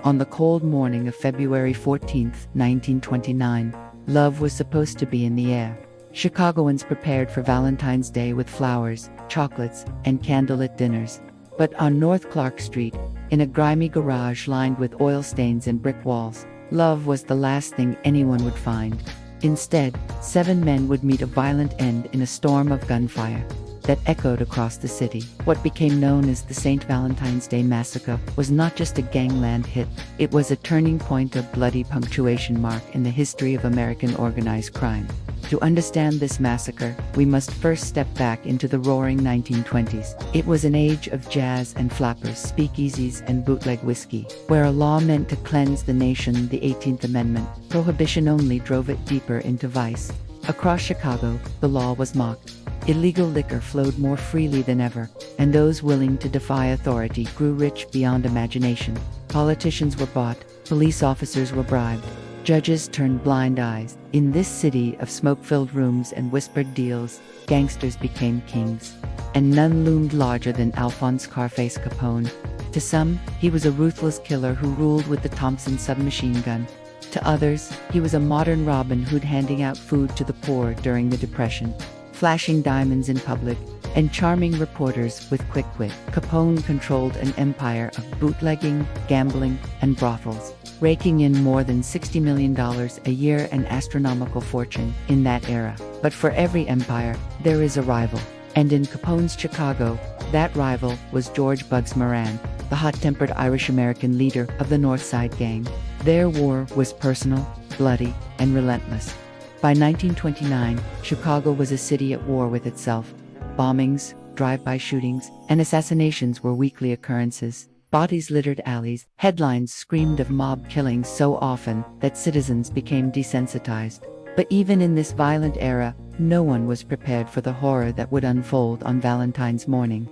On the cold morning of February 14, 1929, love was supposed to be in the air. Chicagoans prepared for Valentine's Day with flowers, chocolates, and candlelit dinners. But on North Clark Street, in a grimy garage lined with oil stains and brick walls, love was the last thing anyone would find. Instead, 7 men would meet a violent end in a storm of gunfire that echoed across the city. What became known as the St. Valentine's Day Massacre was not just a gangland hit, it was a turning point, a bloody punctuation mark in the history of American organized crime. To understand this massacre, we must first step back into the roaring 1920s. It was an age of jazz and flappers, speakeasies and bootleg whiskey, where a law meant to cleanse the nation, the 18th Amendment. Prohibition only drove it deeper into vice. Across Chicago, the law was mocked. Illegal liquor flowed more freely than ever, and those willing to defy authority grew rich beyond imagination. Politicians were bought, police officers were bribed, judges turned blind eyes. In this city of smoke-filled rooms and whispered deals, gangsters became kings. And none loomed larger than Alphonse Scarface Capone. To some, he was a ruthless killer who ruled with the Thompson submachine gun. To others, he was a modern Robin Hood handing out food to the poor during the Depression, flashing diamonds in public, and charming reporters with quick wit. Capone controlled an empire of bootlegging, gambling, and brothels, raking in more than $60 million a year, an astronomical fortune in that era. But for every empire, there is a rival. And in Capone's Chicago, that rival was George Bugs Moran, the hot-tempered Irish-American leader of the North Side Gang. Their war was personal, bloody, and relentless. By 1929, Chicago was a city at war with itself. Bombings, drive-by shootings, and assassinations were weekly occurrences. Bodies littered alleys, headlines screamed of mob killings so often that citizens became desensitized. But even in this violent era, no one was prepared for the horror that would unfold on Valentine's morning.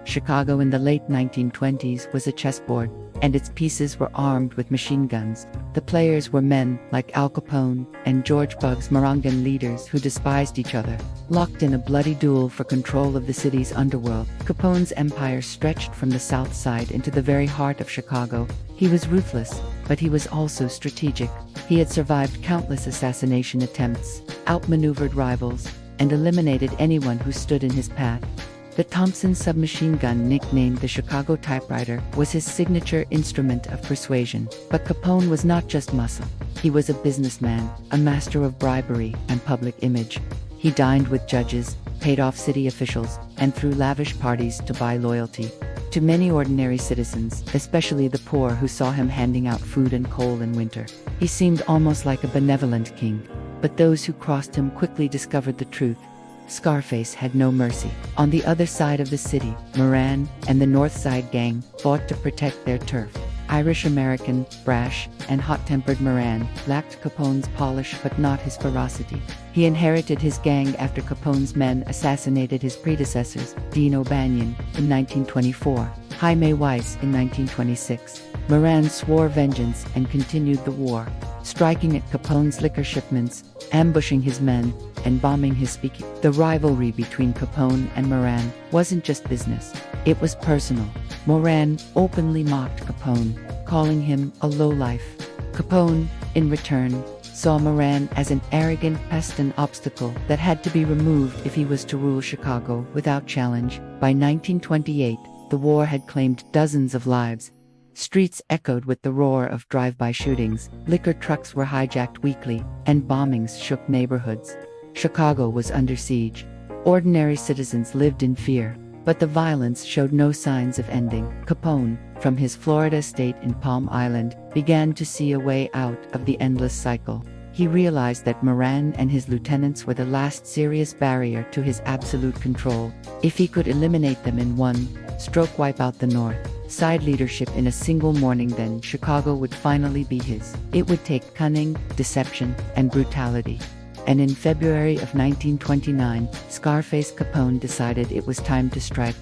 Chicago in the late 1920s was a chessboard, and its pieces were armed with machine guns. The players were men like Al Capone and George Bugs Moran, leaders who despised each other, locked in a bloody duel for control of the city's underworld. Capone's empire stretched from the South Side into the very heart of Chicago. He was ruthless, but he was also strategic. He had survived countless assassination attempts, outmaneuvered rivals, and eliminated anyone who stood in his path. The Thompson submachine gun, nicknamed the Chicago typewriter, was his signature instrument of persuasion. But Capone was not just muscle. He was a businessman, a master of bribery and public image. He dined with judges, paid off city officials, and threw lavish parties to buy loyalty. To many ordinary citizens, especially the poor who saw him handing out food and coal in winter, he seemed almost like a benevolent king. But those who crossed him quickly discovered the truth. Scarface had no mercy. On the other side of the city, Moran and the North Side Gang fought to protect their turf. Irish-American, brash, and hot-tempered Moran lacked Capone's polish but not his ferocity. He inherited his gang after Capone's men assassinated his predecessors, Dean O'Banion in 1924, Jaime Weiss in 1926. Moran swore vengeance and continued the war, striking at Capone's liquor shipments, ambushing his men, and bombing his speakeasy. The rivalry between Capone and Moran wasn't just business, it was personal. Moran openly mocked Capone, calling him a lowlife. Capone, in return, saw Moran as an arrogant pest, an obstacle that had to be removed if he was to rule Chicago without challenge. By 1928, the war had claimed dozens of lives. Streets echoed with the roar of drive-by shootings, liquor trucks were hijacked weekly, and bombings shook neighborhoods. Chicago was under siege. Ordinary citizens lived in fear, but the violence showed no signs of ending. Capone, from his Florida estate in Palm Island, began to see a way out of the endless cycle. He realized that Moran and his lieutenants were the last serious barrier to his absolute control. If he could eliminate them in one stroke, wipe out the North Side leadership in a single morning, then Chicago would finally be his. It would take cunning, deception, and brutality. And in February of 1929, Scarface Capone decided it was time to strike.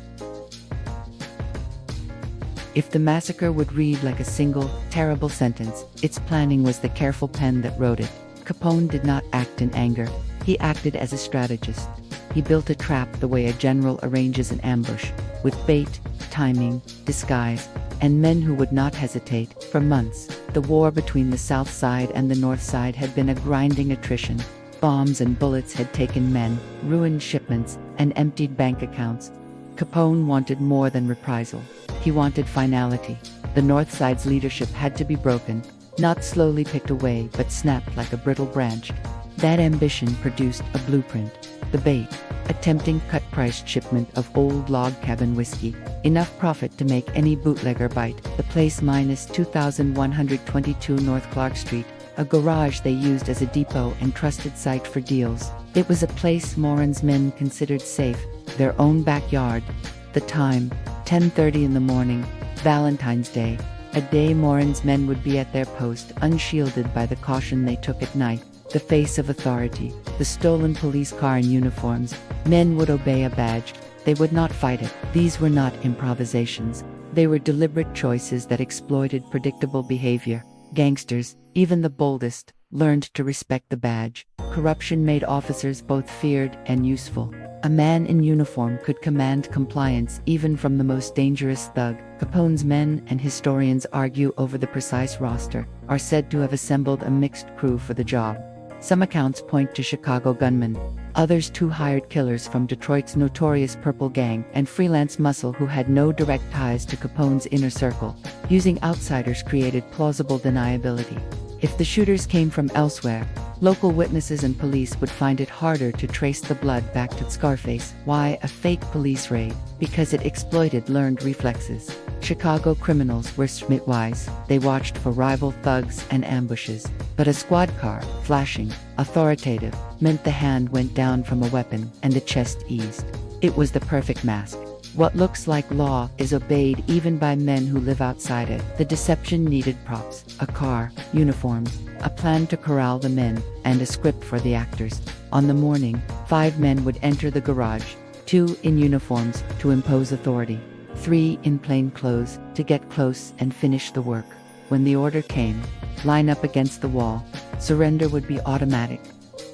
If the massacre would read like a single, terrible sentence, its planning was the careful pen that wrote it. Capone did not act in anger. He acted as a strategist. He built a trap the way a general arranges an ambush. with bait, timing, disguise, and men who would not hesitate. For months, the war between the South Side and the North Side had been a grinding attrition. Bombs and bullets had taken men, ruined shipments, and emptied bank accounts. Capone wanted more than reprisal. He wanted finality. The North Side's leadership had to be broken, not slowly picked away but snapped like a brittle branch. That ambition produced a blueprint. The bait, a tempting cut-priced shipment of old log cabin whiskey, enough profit to make any bootlegger bite. The place minus 2122 North Clark Street, a garage they used as a depot and trusted site for deals. It was a place Moran's men considered safe, their own backyard. The time, 10:30 in the morning, Valentine's Day, a day Moran's men would be at their post, unshielded by the caution they took at night. The face of authority, the stolen police car and uniforms. Men would obey a badge. They would not fight it. These were not improvisations. They were deliberate choices that exploited predictable behavior. Gangsters, even the boldest, learned to respect the badge. Corruption made officers both feared and useful. A man in uniform could command compliance even from the most dangerous thug. Capone's men, and historians argue over the precise roster, are said to have assembled a mixed crew for the job. Some accounts point to Chicago gunmen. Others to hired killers from Detroit's notorious Purple Gang and freelance muscle who had no direct ties to Capone's inner circle. Using outsiders created plausible deniability. If the shooters came from elsewhere, local witnesses and police would find it harder to trace the blood back to Scarface. Why a fake police raid? Because it exploited learned reflexes. Chicago criminals were streetwise. They watched for rival thugs and ambushes. But a squad car, flashing, authoritative, meant the hand went down from a weapon and the chest eased. It was the perfect mask. What looks like law is obeyed even by men who live outside it. The deception needed props, a car, uniforms, a plan to corral the men, and a script for the actors. On the morning, 5 men would enter the garage, 2 in uniforms to impose authority, 3 in plain clothes to get close and finish the work. When the order came, line up against the wall, surrender would be automatic.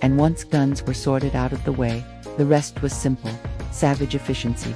And once guns were sorted out of the way, the rest was simple, savage efficiency.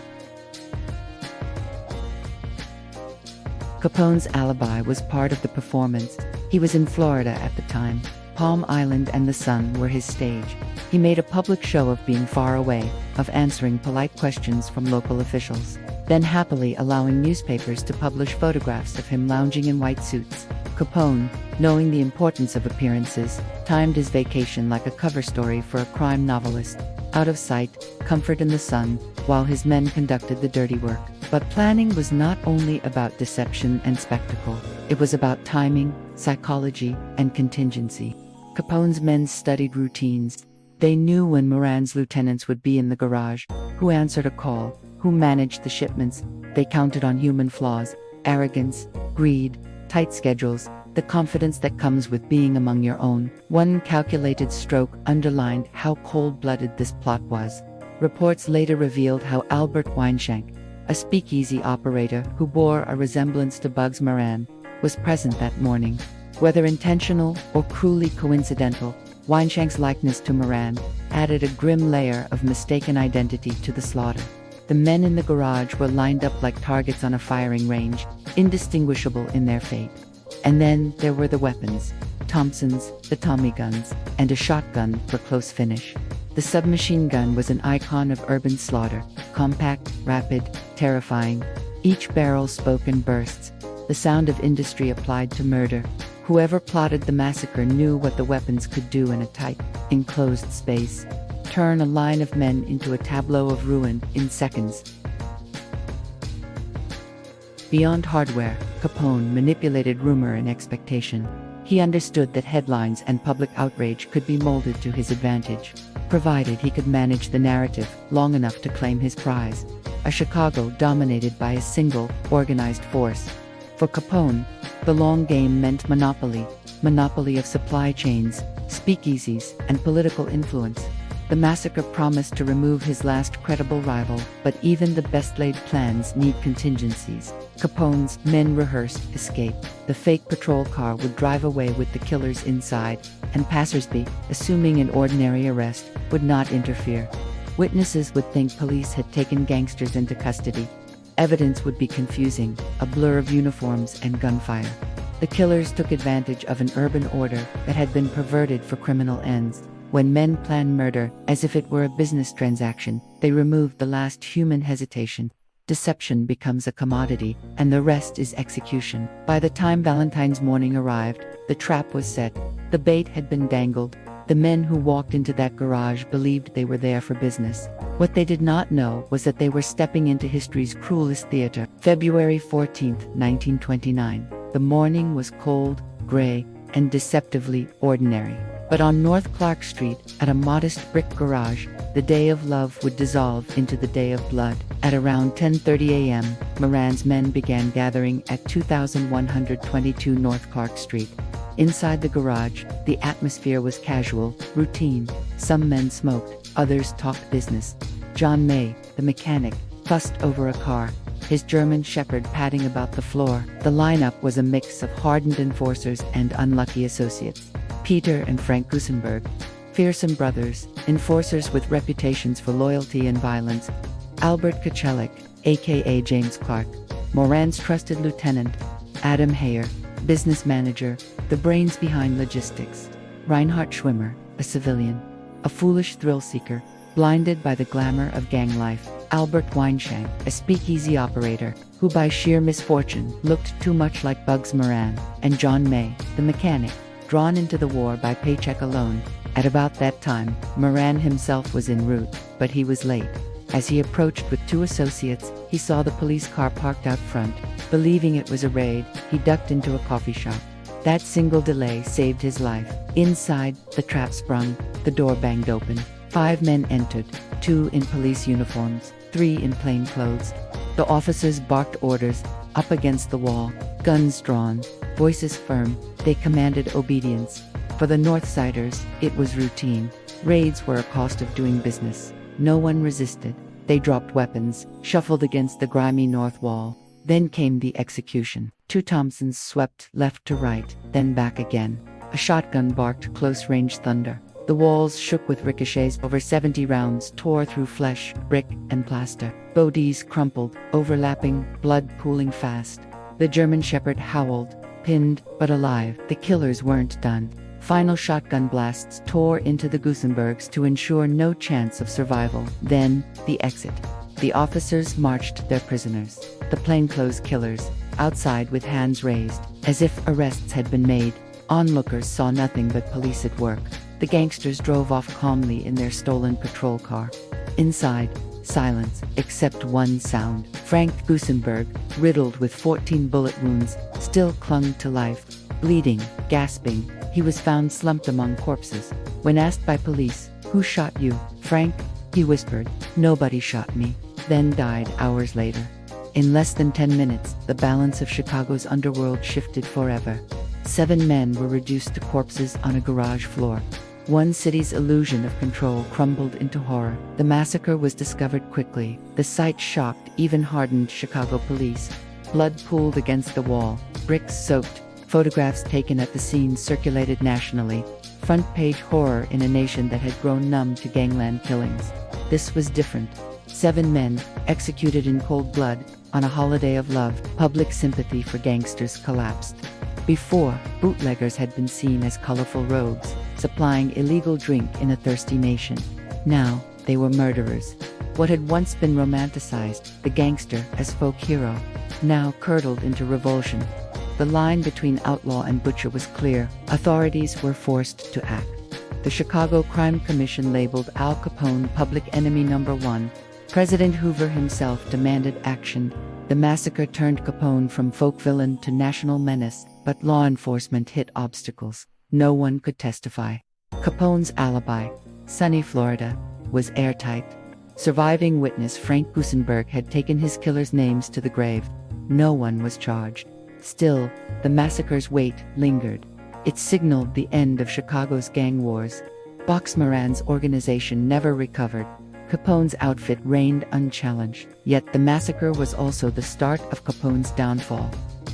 Capone's alibi was part of the performance. He was in Florida at the time. Palm Island and the sun were his stage. He made a public show of being far away, of answering polite questions from local officials, then happily allowing newspapers to publish photographs of him lounging in white suits. Capone, knowing the importance of appearances, timed his vacation like a cover story for a crime novelist. Out of sight, comfort in the sun, while his men conducted the dirty work. But planning was not only about deception and spectacle. It was about timing, psychology, and contingency. Capone's men studied routines. They knew when Moran's lieutenants would be in the garage, who answered a call, who managed the shipments. They counted on human flaws, arrogance, greed, tight schedules, the confidence that comes with being among your own. One calculated stroke underlined how cold-blooded this plot was. Reports later revealed how Albert Weinshank, a speakeasy operator who bore a resemblance to Bugs Moran, was present that morning. Whether intentional or cruelly coincidental, Weinshank's likeness to Moran added a grim layer of mistaken identity to the slaughter. The men in the garage were lined up like targets on a firing range, indistinguishable in their fate. And then there were the weapons, Thompsons, the Tommy guns, and a shotgun for close finish. The submachine gun was an icon of urban slaughter, compact, rapid, terrifying. Each barrel spoke in bursts, the sound of industry applied to murder. Whoever plotted the massacre knew what the weapons could do in a tight, enclosed space. Turn a line of men into a tableau of ruin in seconds. Beyond hardware, Capone manipulated rumor and expectation. He understood that headlines and public outrage could be molded to his advantage, provided he could manage the narrative long enough to claim his prize. A Chicago dominated by a single, organized force. For Capone, the long game meant monopoly of supply chains, speakeasies, and political influence. The massacre promised to remove his last credible rival, but even the best-laid plans need contingencies. Capone's men rehearsed escape. The fake patrol car would drive away with the killers inside, and passersby, assuming an ordinary arrest, would not interfere. Witnesses would think police had taken gangsters into custody. Evidence would be confusing, a blur of uniforms and gunfire. The killers took advantage of an urban order that had been perverted for criminal ends. When men plan murder, as if it were a business transaction, they remove the last human hesitation. Deception becomes a commodity, and the rest is execution. By the time Valentine's morning arrived, the trap was set. The bait had been dangled. The men who walked into that garage believed they were there for business. What they did not know was that they were stepping into history's cruelest theater. February 14, 1929. The morning was cold, gray, and deceptively ordinary. But on North Clark Street, at a modest brick garage, the day of love would dissolve into the day of blood. At around 10:30 a.m., Moran's men began gathering at 2122 North Clark Street. Inside the garage, the atmosphere was casual, routine. Some men smoked, others talked business. John May, the mechanic, fussed over a car, his German shepherd padding about the floor. The lineup was a mix of hardened enforcers and unlucky associates. Peter and Frank Gusenberg, fearsome brothers, enforcers with reputations for loyalty and violence. Albert Kochelik, aka James Clark, Moran's trusted lieutenant. Adam Hayer, business manager, the brains behind logistics. Reinhard Schwimmer, a civilian, a foolish thrill-seeker, blinded by the glamour of gang life. Albert Weinshank, a speakeasy operator, who by sheer misfortune looked too much like Bugs Moran. And John May, the mechanic, drawn into the war by paycheck alone. At about that time, Moran himself was en route, but he was late. As he approached with two associates, he saw the police car parked out front. Believing it was a raid, he ducked into a coffee shop. That single delay saved his life. Inside, the trap sprung, the door banged open. 5 men entered, 2 in police uniforms, 3 in plain clothes. The officers barked orders, up against the wall, guns drawn, voices firm. They commanded obedience. For the Northsiders, it was routine. Raids were a cost of doing business. No one resisted. They dropped weapons, shuffled against the grimy north wall. Then came the execution. 2 Thompsons swept left to right, then back again. A shotgun barked close-range thunder. The walls shook with ricochets. Over 70 rounds tore through flesh, brick, and plaster. Bodies crumpled, overlapping, blood pooling fast. The German shepherd howled, pinned, but alive. The killers weren't done. Final shotgun blasts tore into the Gusenbergs to ensure no chance of survival. Then, the exit. The officers marched their prisoners. The plainclothes killers, outside with hands raised, as if arrests had been made. Onlookers saw nothing but police at work. The gangsters drove off calmly in their stolen patrol car. Inside, silence, except one sound. Frank Gusenberg, riddled with 14 bullet wounds, still clung to life. Bleeding, gasping, he was found slumped among corpses. When asked by police, "Who shot you, Frank?" he whispered, "Nobody shot me," then died hours later. In less than 10 minutes, the balance of Chicago's underworld shifted forever. 7 men were reduced to corpses on a garage floor. One city's illusion of control crumbled into horror. The massacre was discovered quickly. The sight shocked even hardened Chicago police. Blood pooled against the wall, bricks soaked. Photographs taken at the scene circulated nationally. Front-page horror in a nation that had grown numb to gangland killings. This was different. 7 men, executed in cold blood, on a holiday of love. Public sympathy for gangsters collapsed. Before, bootleggers had been seen as colorful rogues, supplying illegal drink in a thirsty nation. Now, they were murderers. What had once been romanticized, the gangster as folk hero, now curdled into revulsion. The line between outlaw and butcher was clear. Authorities were forced to act. The Chicago Crime Commission labeled Al Capone public enemy number 1. President Hoover himself demanded action. The massacre turned Capone from folk villain to national menace, but law enforcement hit obstacles. No one could testify. Capone's alibi, sunny Florida, was airtight. Surviving witness Frank Gusenberg had taken his killers' names to the grave. No one was charged. Still, the massacre's weight lingered. It signaled the end of Chicago's gang wars. Bugs Moran's organization never recovered. Capone's outfit reigned unchallenged. Yet the massacre was also the start of Capone's downfall.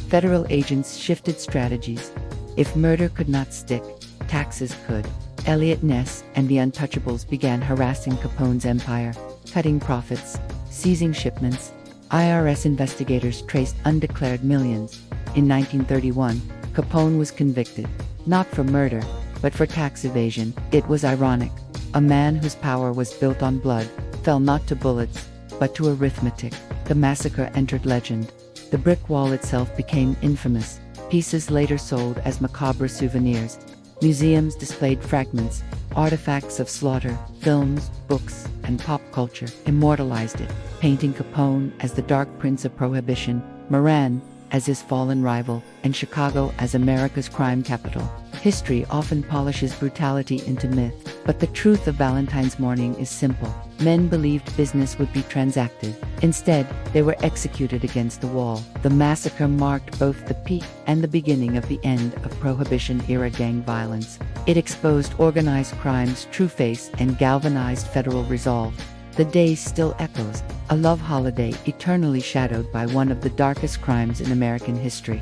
Federal agents shifted strategies. If murder could not stick, taxes could. Elliot Ness and the Untouchables began harassing Capone's empire, cutting profits, seizing shipments. IRS investigators traced undeclared millions. In 1931, Capone was convicted, not for murder, but for tax evasion. It was ironic. A man whose power was built on blood fell not to bullets, but to arithmetic. The massacre entered legend. The brick wall itself became infamous. Pieces later sold as macabre souvenirs. Museums displayed fragments, artifacts of slaughter. Films, books, and pop culture immortalized it, painting Capone as the Dark Prince of Prohibition, Moran as his fallen rival, and Chicago as America's crime capital. History often polishes brutality into myth, but the truth of Valentine's morning is simple. Men believed business would be transacted. Instead, they were executed against the wall. The massacre marked both the peak and the beginning of the end of Prohibition-era gang violence. It exposed organized crime's true face and galvanized federal resolve. The day still echoes, a love holiday eternally shadowed by one of the darkest crimes in American history.